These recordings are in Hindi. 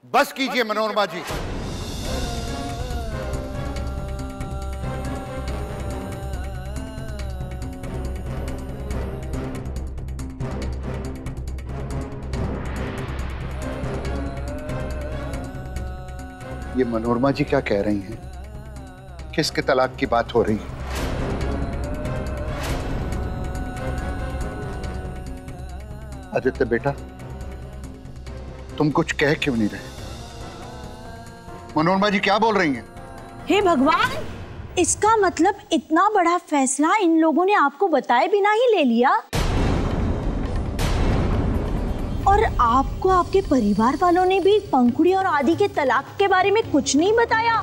बस कीजिए मनोरमा जी। ये मनोरमा जी क्या कह रही हैं? किसके तलाक की बात हो रही है? आदित्य बेटा, तुम कुछ कह क्यों नहीं रहे? मनोरमा जी क्या बोल रही हैं? हे भगवान, इसका मतलब इतना बड़ा फैसला इन लोगों ने आपको बताए बिना ही ले लिया, और आपको आपके परिवार वालों ने भी पंखुड़ी और आदि के तलाक के बारे में कुछ नहीं बताया।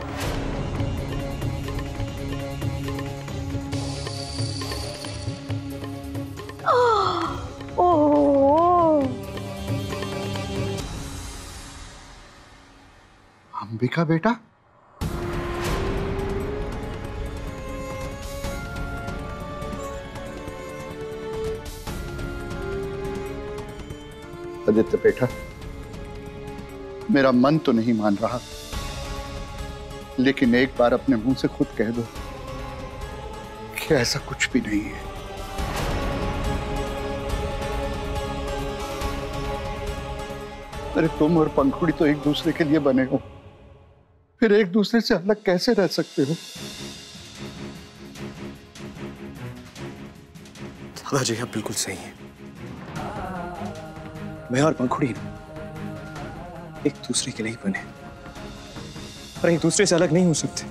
ओह, अंबिका बेटा, आदित्य बेटा, मेरा मन तो नहीं मान रहा, लेकिन एक बार अपने मुंह से खुद कह दो कि ऐसा कुछ भी नहीं है। अरे तुम और पंखुड़ी तो एक दूसरे के लिए बने हो, फिर एक दूसरे से अलग कैसे रह सकते हो? दादाजी आप बिल्कुल सही हैं। मैं और पंखुड़ी एक दूसरे के लिए बने, पर एक दूसरे से अलग नहीं हो सकते।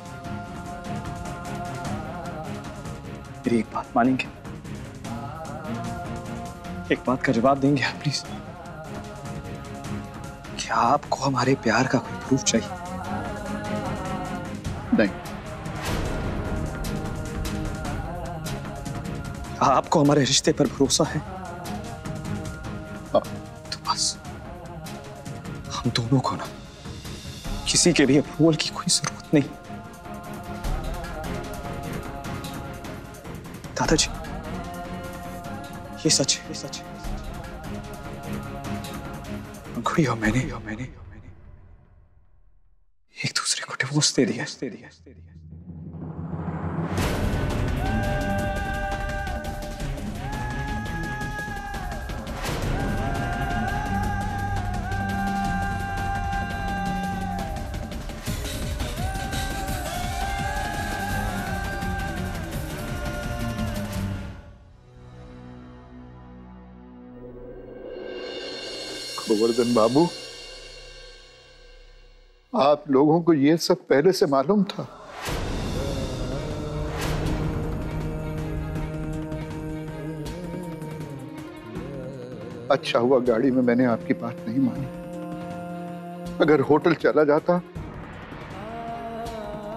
मेरी एक बात मानेंगे? एक बात का जवाब देंगे आप प्लीज? क्या आपको हमारे प्यार का कोई प्रूफ चाहिए? नहीं। आपको हमारे रिश्ते पर भरोसा है? हाँ। तो बस हम दोनों को ना किसी के भी अप्रूवल की कोई जरूरत नहीं। दादाजी ये सच है, ये सच है। पंखुड़ी और मैंने एक दूसरे को डिवोर्स दे दिया। गोवर्धन बाबू, आप लोगों को ये सब पहले से मालूम था? अच्छा हुआ गाड़ी में मैंने आपकी बात नहीं मानी। अगर होटल चला जाता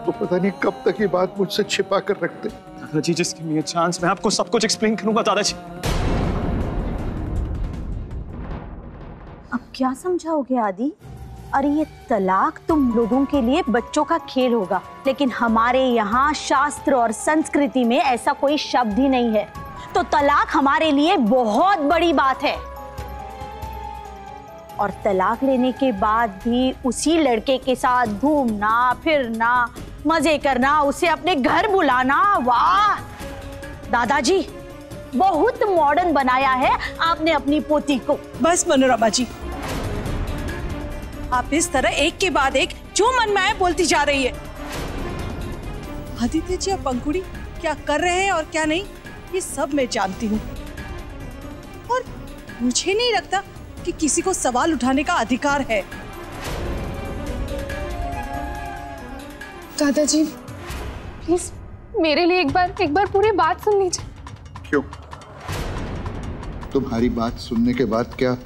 तो पता नहीं कब तक ये बात मुझसे छिपा कर रखते। दादाजी जिसकी मेरी चांस, मैं आपको सब कुछ एक्सप्लेन करूंगा दादाजी। अब क्या समझाओगे आदि? अरे ये तलाक तुम लोगों के लिए बच्चों का खेल होगा, लेकिन हमारे यहाँ शास्त्र और संस्कृति में ऐसा कोई शब्द ही नहीं है। तो तलाक हमारे लिए बहुत बड़ी बात है, और तलाक लेने के बाद भी उसी लड़के के साथ घूमना फिरना, मजे करना, उसे अपने घर बुलाना, वाह दादाजी बहुत मॉडर्न बनाया है आपने अपनी पोती को। बस मनोरमा जी, आप इस तरह एक के बाद एक जो मन में आए बोलती जा रही है। आदित्य जी और पंखुड़ी क्या कर रहे हैं और क्या नहीं, ये सब मैं जानती हूँ, और मुझे नहीं लगता कि किसी को सवाल उठाने का अधिकार है। दादाजी प्लीज मेरे लिए एक बार पूरी बात सुन लीजिए। क्यों? तुम्हारी बात सुनने के बाद क्या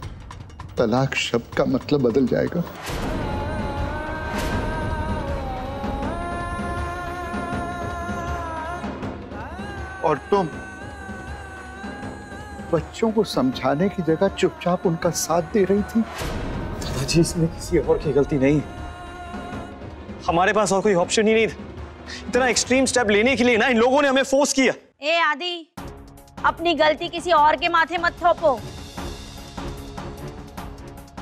तलाक शब्द का मतलब बदल जाएगा? और तुम बच्चों को समझाने की जगह चुपचाप उनका साथ दे रही थी। दादाजी इसमें किसी और की गलती नहीं, हमारे पास और कोई ऑप्शन ही नहीं था। इतना एक्सट्रीम स्टेप लेने के लिए ना इन लोगों ने हमें फोर्स किया। ए आदि, अपनी गलती किसी और के माथे मत थोपो।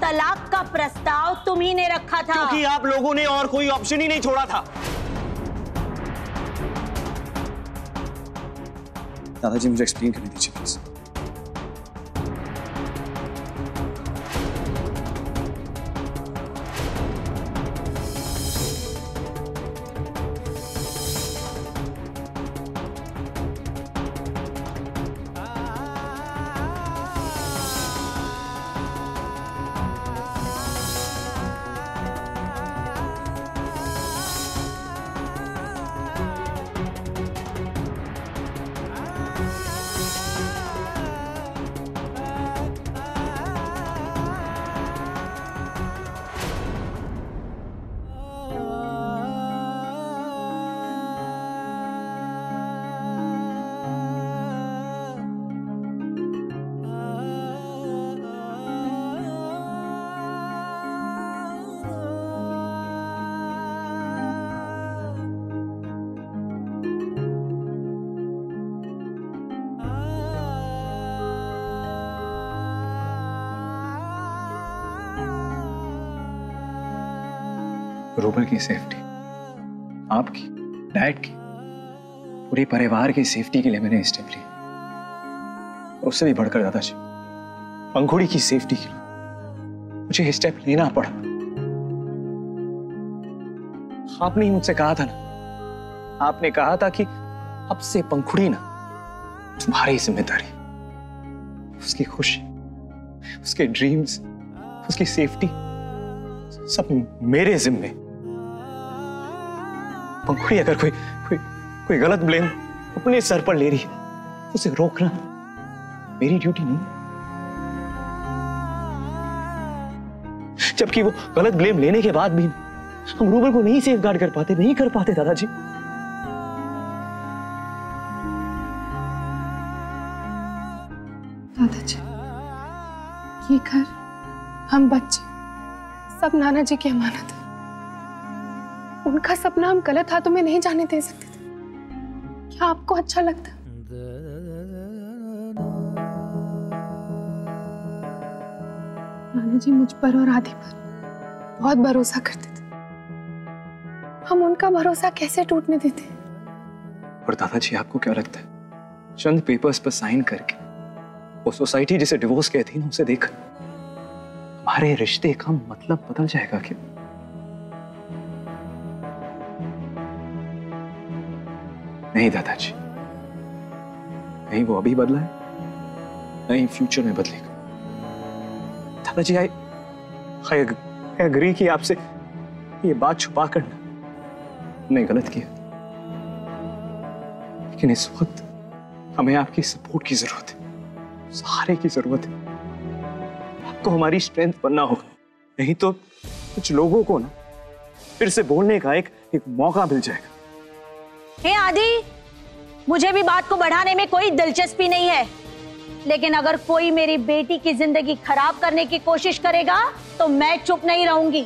तलाक का प्रस्ताव तुम्ही ने रखा था। क्योंकि आप लोगों ने और कोई ऑप्शन ही नहीं छोड़ा था। दादाजी मुझे एक्सप्लेन करने दीजिए प्लीज। रूबल की सेफ्टी, आपकी, डैड की, पूरे परिवार की सेफ्टी के लिए मैंने स्टेप लिया। और उससे भी बढ़कर दादाजी, पंखुड़ी की सेफ्टी के लिए मुझे स्टेप लेना पड़ा। आपने ही मुझसे कहा था ना, आपने कहा था कि अब से पंखुड़ी ना तुम्हारी जिम्मेदारी, उसकी खुशी, उसके ड्रीम्स, उसकी सेफ्टी सब मेरे जिम्मे। पंखुड़ी अगर कोई गलत ब्लेम अपने सर पर ले रही है, उसे रोकना मेरी ड्यूटी नहीं। जबकि वो गलत ब्लेम लेने के बाद भी हम रूबल को नहीं सेफ गार्ड कर पाते दादाजी। दादाजी, ये घर, हम बच्चे, सब नाना जी की अमानत है। उनका सपना हम गलत हाथों में नहीं जाने दे सकते थे। क्या आपको अच्छा लगता? नाना जी मुझ पर और आदि पर बहुत भरोसा करते थे। हम उनका भरोसा कैसे टूटने देते? और दादाजी, आपको क्या लगता है, चंद पेपर्स पर साइन करके वो सोसाइटी जिसे डिवोर्स कहती है ना, उसे देख हमारे रिश्ते का मतलब बदल जाएगा क्या? नहीं दादाजी, नहीं वो अभी बदला है, नहीं फ्यूचर में बदलेगा। दादाजी, आई एग्री कि आपसे ये बात छुपा कर मैंने गलत किया, लेकिन इस वक्त हमें आपकी सपोर्ट की जरूरत है, सहारे की जरूरत है। आपको हमारी स्ट्रेंथ बनना होगा, नहीं तो कुछ लोगों को ना फिर से बोलने का एक मौका मिल जाएगा। हे आदि, मुझे भी बात को बढ़ाने में कोई दिलचस्पी नहीं है, लेकिन अगर कोई मेरी बेटी की जिंदगी खराब करने की कोशिश करेगा तो मैं चुप नहीं रहूंगी।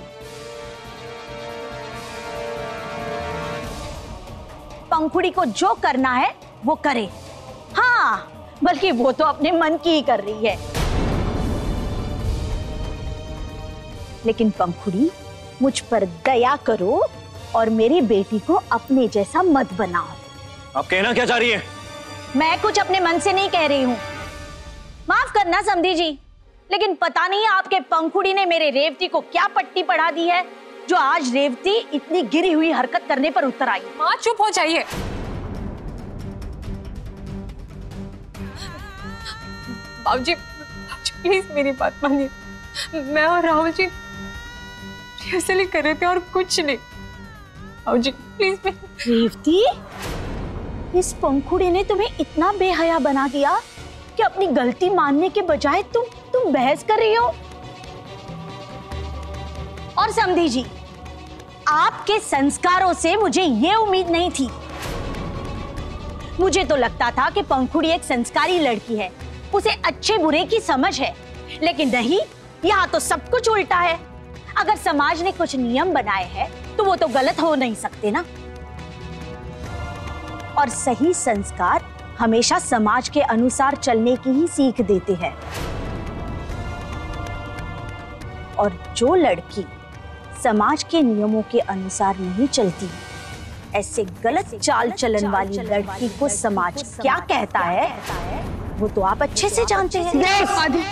पंखुड़ी को जो करना है वो करे। हाँ, बल्कि वो तो अपने मन की ही कर रही है। लेकिन पंखुड़ी, मुझ पर दया करो और मेरी बेटी को अपने जैसा मत बनाओ। आप कहना क्या चाह रही हैं? मैं कुछ अपने मन से नहीं कह रही हूँ। माफ करना समधी जी, लेकिन पता नहीं आपके पंखुड़ी ने मेरे रेवती को क्या पट्टी पढ़ा दी है, जो आज रेवती इतनी गिरी हुई हरकत करने पर उतर आई। माँ चुप हो जाइए। बाबूजी, प्लीज मेरी बात मानिए। मैं और राहुल जी रिहर्सल कर रहे थे और कुछ नहीं। बाबूजी प्लीज। रेवती, इस पंखुड़ी ने तुम्हें इतना बेहया बना दिया कि अपनी गलती मानने के बजाय तुम बहस कर रही हो। और समधी जी, आपके संस्कारों से मुझे ये उम्मीद नहीं थी। मुझे तो लगता था कि पंखुड़ी एक संस्कारी लड़की है, उसे अच्छे बुरे की समझ है, लेकिन नहीं, यहाँ तो सब कुछ उल्टा है। अगर समाज ने कुछ नियम बनाए हैं तो वो तो गलत हो नहीं सकते ना। और सही संस्कार हमेशा समाज के अनुसार चलने की ही सीख देते हैं। और जो लड़की समाज के नियमों के अनुसार नहीं चलती, ऐसे गलत चाल चलन वाली लड़की को समाज क्या कहता है वो तो आप अच्छे से जानते हैं। आदि,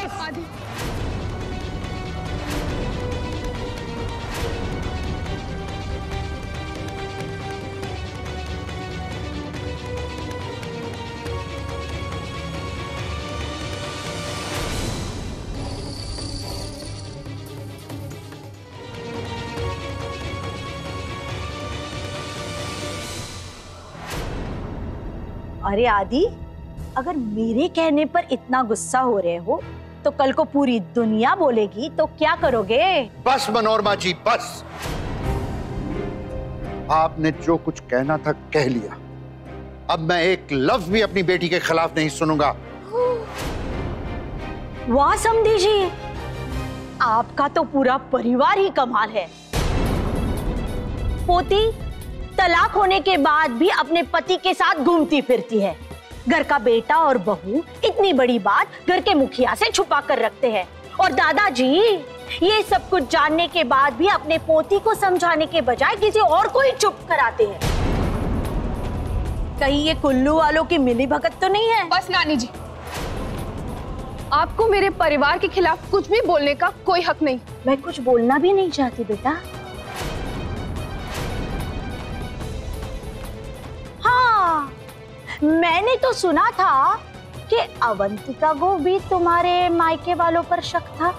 अरे आदि, अगर मेरे कहने पर इतना गुस्सा हो रहे हो तो कल को पूरी दुनिया बोलेगी तो क्या करोगे? बस मनोरमा जी, बस। आपने जो कुछ कहना था कह लिया। अब मैं एक लफ्ज भी अपनी बेटी के खिलाफ नहीं सुनूंगा। वाह समधी जी, आपका तो पूरा परिवार ही कमाल है। पोती तलाक होने के बाद भी अपने पति के साथ घूमती फिरती है। घर का बेटा और बहू इतनी बड़ी बात घर के मुखिया से छुपा कर रखते हैं। और दादाजी ये सब कुछ जानने के बाद भी अपने पोती को समझाने के बजाय किसी और को ही चुप कराते हैं। कहीं ये कुल्लू वालों की मिलीभगत तो नहीं है? बस नानी जी, आपको मेरे परिवार के खिलाफ कुछ भी बोलने का कोई हक नहीं। मैं कुछ बोलना भी नहीं चाहती बेटा। हाँ, मैंने तो सुना था कि अवंतिका को भी तुम्हारे मायके वालों पर शक था।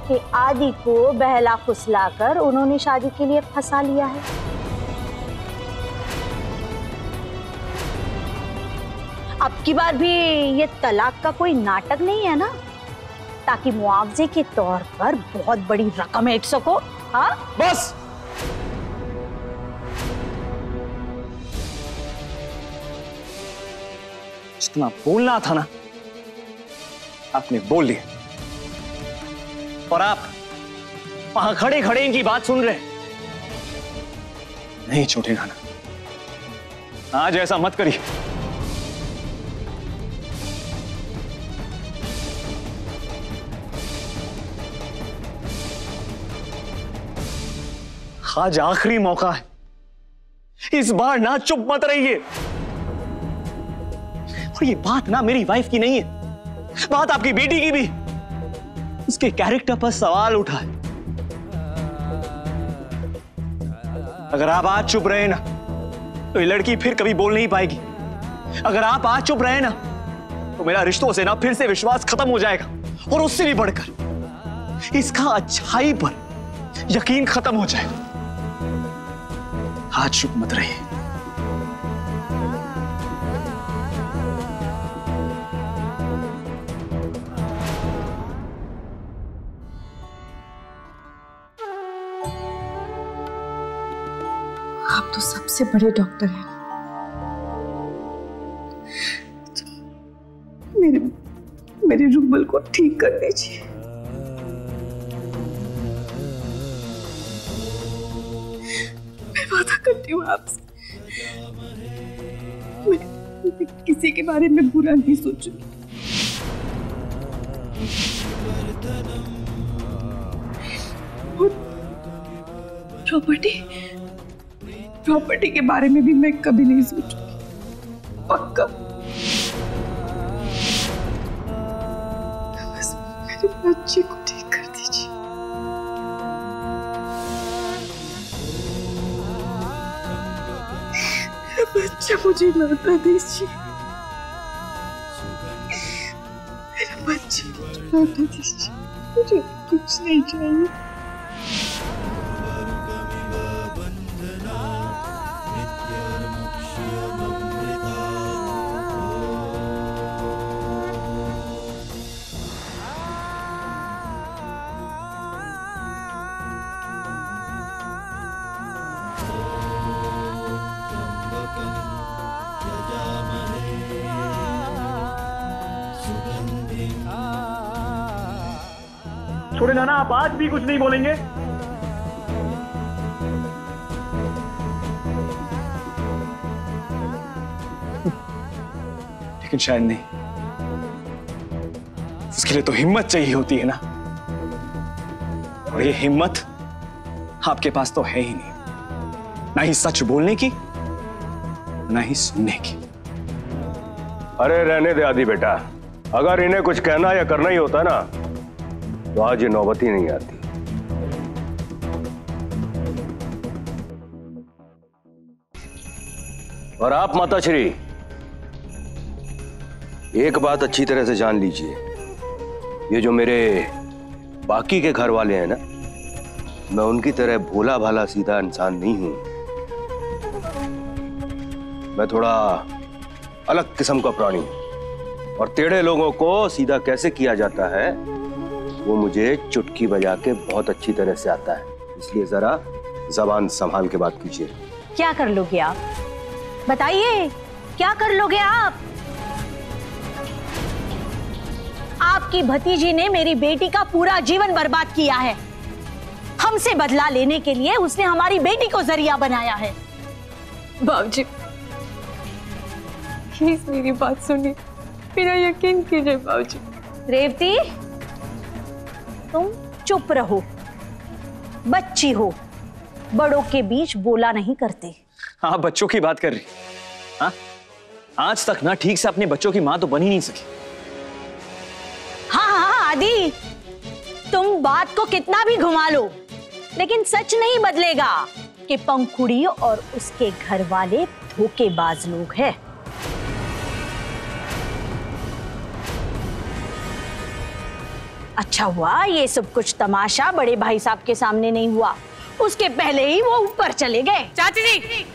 कि आदि को बहला फुसलाकर उन्होंने शादी के लिए फंसा लिया है। अब की बार भी ये तलाक का कोई नाटक नहीं है ना, ताकि मुआवजे के तौर पर बहुत बड़ी रकम ऐंठ सको? हाँ बस। जितना बोलना था ना आपने बोल लिया, और आप वहां खड़े खड़े इनकी बात सुन रहे। नहीं छूटेगा ना, आज ऐसा मत करिए। आज आखिरी मौका है, इस बार ना चुप मत रहिए। और ये बात ना मेरी वाइफ की नहीं है, बात आपकी बेटी की भी। उसके कैरेक्टर पर सवाल उठा है। अगर आप आज चुप रहे ना तो ये लड़की फिर कभी बोल नहीं पाएगी। अगर आप आज चुप रहे ना तो मेरा रिश्तों से ना फिर से विश्वास खत्म हो जाएगा, और उससे भी बढ़कर इसका अच्छाई पर यकीन खत्म हो जाएगा। आज चुप मत रहिए। आप तो सबसे बड़े डॉक्टर हैं। मेरे रुबल को ठीक कर दीजिए। मैं वादा करती हूँ आपसे, मैं किसी के बारे में बुरा नहीं सोचूंगी। प्रॉपर्टी के बारे में भी मैं कभी नहीं सोचूंगी, पक्का। बस मेरे बच्चे को ठीक कर दीजिए। बच्चा मुझे लौटा दीजिए। मेरे बच्चे को लौटा दीजिए। मुझे कुछ नहीं चाहिए। छोड़े नाना, आप आज भी कुछ नहीं बोलेंगे? लेकिन शायद नहीं। उसके लिए तो हिम्मत चाहिए होती है ना, और ये हिम्मत आपके पास तो है ही नहीं, ना ही सच बोलने की, ना ही सुनने की। अरे रहने दे आदि बेटा, अगर इन्हें कुछ कहना या करना ही होता ना तो आज ये नौबत ही नहीं आती। और आप माताश्री, एक बात अच्छी तरह से जान लीजिए, ये जो मेरे बाकी के घर वाले हैं ना, मैं उनकी तरह भोला भाला सीधा इंसान नहीं हूं। मैं थोड़ा अलग किस्म का प्राणी हूं, और टेढ़े लोगों को सीधा कैसे किया जाता है वो मुझे चुटकी बजा के बहुत अच्छी तरह से आता है। इसलिए जरा जबान संभाल के बात कीजिए। क्या कर लोगे आप? बताइए, क्या कर लोगे आप? आपकी भतीजी ने मेरी बेटी का पूरा जीवन बर्बाद किया है। हमसे बदला लेने के लिए उसने हमारी बेटी को जरिया बनाया है। बाबूजी, प्लीज मेरी बात सुनिए, मेरा यकीन कीजिए बाबूजी। रेवती, तुम चुप रहो, बच्ची हो, बड़ों के बीच बोला नहीं करते। आप बच्चों की बात कर रही? हाँ, आज तक ना ठीक से अपने बच्चों की मां तो बन ही नहीं सकी। हाँ हाँ आदि, तुम बात को कितना भी घुमा लो, लेकिन सच नहीं बदलेगा कि पंखुड़ी और उसके घर वाले धोखेबाज लोग हैं। अच्छा हुआ ये सब कुछ तमाशा बड़े भाई साहब के सामने नहीं हुआ, उसके पहले ही वो ऊपर चले गए। चाची जी,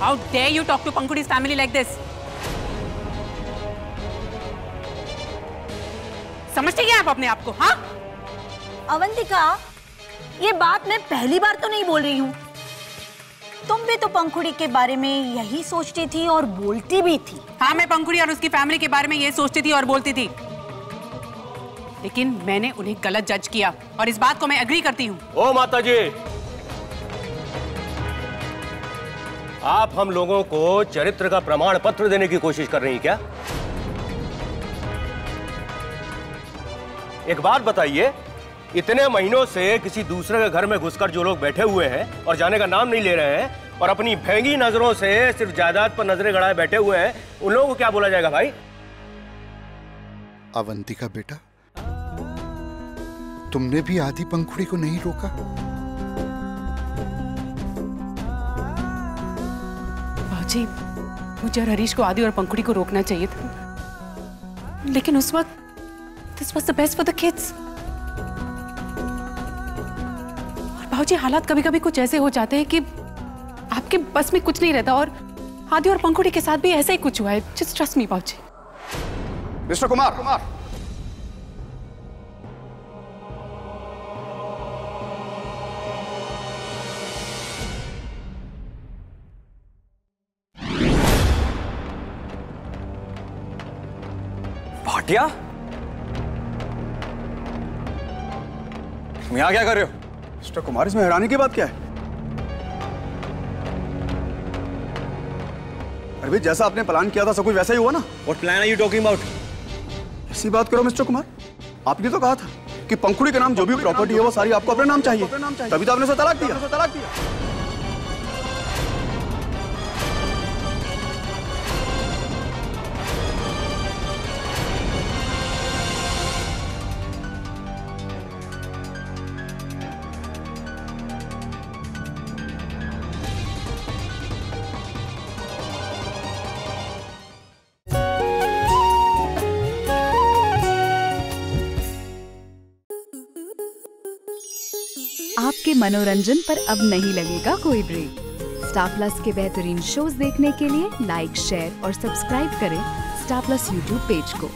How dare you talk to Pankudi's family like this? समझते क्या आप अपने आप को? हाँ? अवंतिका, ये बात मैं पहली बार तो नहीं बोल रही हूँ। तुम भी तो पंखुड़ी के बारे में यही सोचती थी और बोलती भी थी। हाँ, मैं पंखुड़ी और उसकी फैमिली के बारे में ये सोचती थी और बोलती थी, लेकिन मैंने उन्हें गलत जज किया और इस बात को मैं एग्री करती हूँ। ओ माताजी, आप हम लोगों को चरित्र का प्रमाण पत्र देने की कोशिश कर रही हैं क्या? एक बात बताइए, इतने महीनों से किसी दूसरे के घर में घुसकर जो लोग बैठे हुए हैं और जाने का नाम नहीं ले रहे हैं और अपनी भेंगी नजरों से सिर्फ जायदाद पर नजरें गड़ाए बैठे हुए हैं, उन लोगों को क्या बोला जाएगा भाई? अवंतिका बेटा, तुमने भी आदि पंखुड़ी को नहीं रोका? बाजी, मुझे और हरीश को आदि और पंखुड़ी को रोकना चाहिए था, लेकिन उस वक्त this was the best for the kids। और बाबूजी, हालात कभी-कभी कुछ ऐसे हो जाते हैं कि आपके बस में कुछ नहीं रहता, और आदि और पंखुड़ी के साथ भी ऐसा ही कुछ हुआ है। Just trust me, बाबूजी। मिस्टर कुमार, भाटिया, तुम यहाँ क्या कर रहे हो? मिस्टर कुमार, इसमें हैरानी की बात क्या है? अरे जैसा आपने प्लान किया था सब कुछ वैसा ही हुआ ना? What plan are you talking about? ऐसी बात करो मिस्टर कुमार, आपने तो कहा था कि पंखुड़ी के नाम जो भी प्रॉपर्टी है वो सारी आपको अपने नाम चाहिए, तभी तो आपने उसे तलाक दिया। आपके मनोरंजन पर अब नहीं लगेगा कोई ब्रेक। स्टार प्लस के बेहतरीन शोज देखने के लिए लाइक, शेयर और सब्सक्राइब करें स्टार प्लस यूट्यूब पेज को।